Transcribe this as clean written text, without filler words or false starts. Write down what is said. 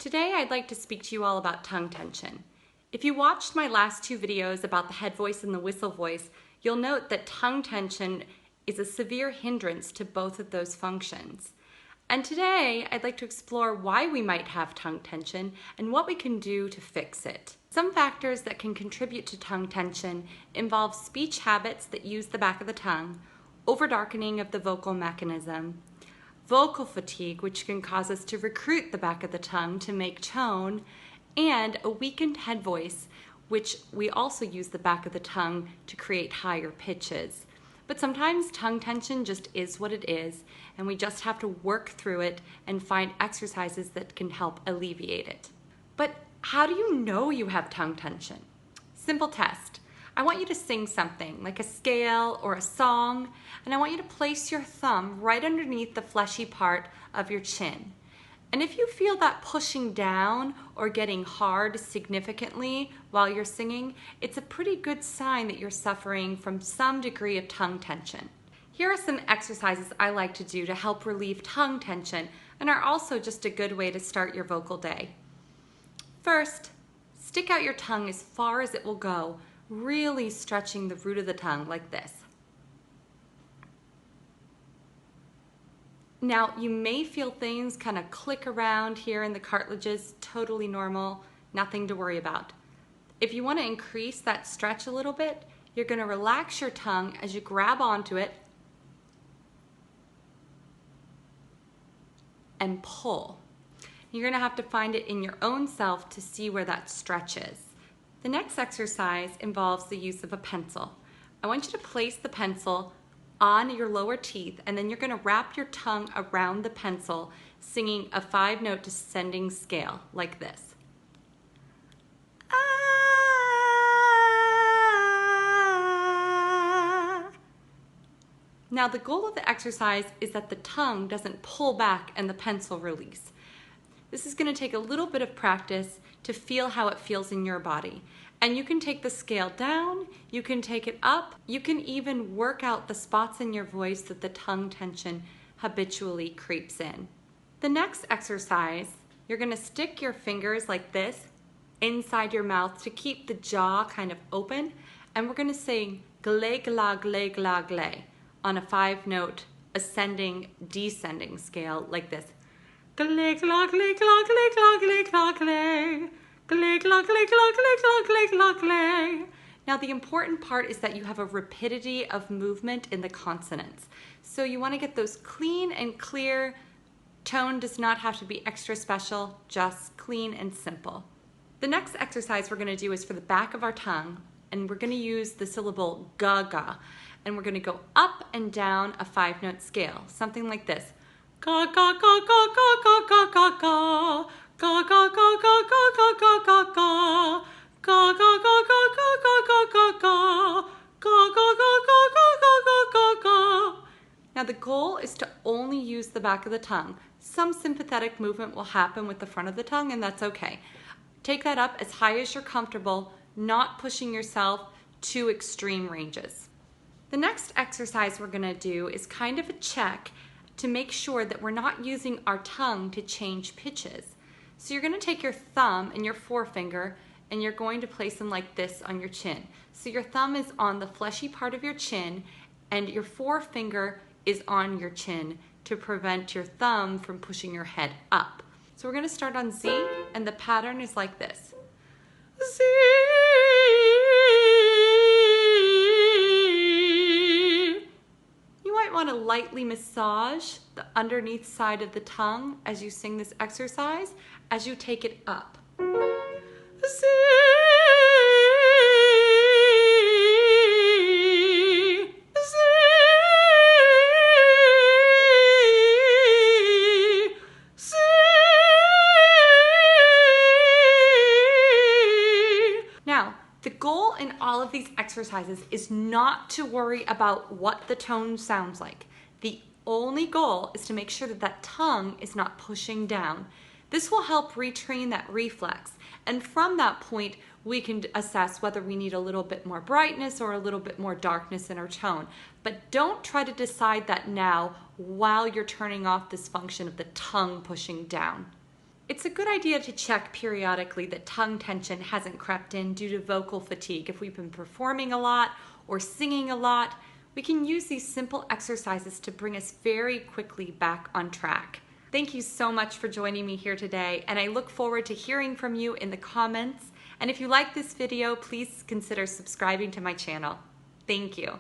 Today I'd like to speak to you all about tongue tension. If you watched my last two videos about the head voice and the whistle voice, you'll note that tongue tension is a severe hindrance to both of those functions. And today I'd like to explore why we might have tongue tension and what we can do to fix it. Some factors that can contribute to tongue tension involve speech habits that use the back of the tongue, overdarkening of the vocal mechanism, vocal fatigue, which can cause us to recruit the back of the tongue to make tone, and a weakened head voice, which we also use the back of the tongue to create higher pitches. But sometimes tongue tension just is what it is, and we just have to work through it and find exercises that can help alleviate it. But how do you know you have tongue tension? Simple test. I want you to sing something like a scale or a song, and I want you to place your thumb right underneath the fleshy part of your chin. And if you feel that pushing down or getting hard significantly while you're singing, it's a pretty good sign that you're suffering from some degree of tongue tension. Here are some exercises I like to do to help relieve tongue tension and are also just a good way to start your vocal day. First, stick out your tongue as far as it will go, really stretching the root of the tongue like this. Now, you may feel things kind of click around here in the cartilages, totally normal, nothing to worry about. If you want to increase that stretch a little bit, you're going to relax your tongue as you grab onto it and pull. You're going to have to find it in your own self to see where that stretch is. The next exercise involves the use of a pencil. I want you to place the pencil on your lower teeth, and then you're going to wrap your tongue around the pencil, singing a 5-note descending scale like this. Ah. Now, the goal of the exercise is that the tongue doesn't pull back and the pencil release. This is going to take a little bit of practice to feel how it feels in your body. And you can take the scale down, you can take it up, you can even work out the spots in your voice that the tongue tension habitually creeps in. The next exercise, you're going to stick your fingers like this inside your mouth to keep the jaw kind of open, and we're going to sing gle gla gle gla gle on a 5-note ascending descending scale like this. Gle gla gle gla gle gla gle gla gle. Now, the important part is that you have a rapidity of movement in the consonants. So you want to get those clean and clear. Tone does not have to be extra special, just clean and simple. The next exercise we're going to do is for the back of our tongue, and we're going to use the syllable ga-ga, and we're going to go up and down a 5-note scale, something like this. Ga ga ga ga ga ga ga ga ga. Ga ga ga ga ga ga ga ga ga. Ga ga ga ga ga ga ga ga ga. Ga ga ga ga ga ga ga ga ga. Now, the goal is to only use the back of the tongue. Some sympathetic movement will happen with the front of the tongue, and that's okay. Take that up as high as you're comfortable, not pushing yourself to extreme ranges. The next exercise we're going to do is kind of a check to make sure that we're not using our tongue to change pitches. So you're going to take your thumb and your forefinger and you're going to place them like this on your chin. So your thumb is on the fleshy part of your chin and your forefinger is on your chin to prevent your thumb from pushing your head up. So we're going to start on Z, and the pattern is like this. Z. Want to lightly massage the underneath side of the tongue as you sing this exercise, as you take it up. See. Now, the goal in all of these exercises is not to worry about what the tone sounds like. The only goal is to make sure that that tongue is not pushing down. This will help retrain that reflex, and from that point we can assess whether we need a little bit more brightness or a little bit more darkness in our tone. But don't try to decide that now while you're turning off this function of the tongue pushing down. It's a good idea to check periodically that tongue tension hasn't crept in due to vocal fatigue. If we've been performing a lot or singing a lot, we can use these simple exercises to bring us very quickly back on track. Thank you so much for joining me here today, and I look forward to hearing from you in the comments. And if you like this video, please consider subscribing to my channel. Thank you.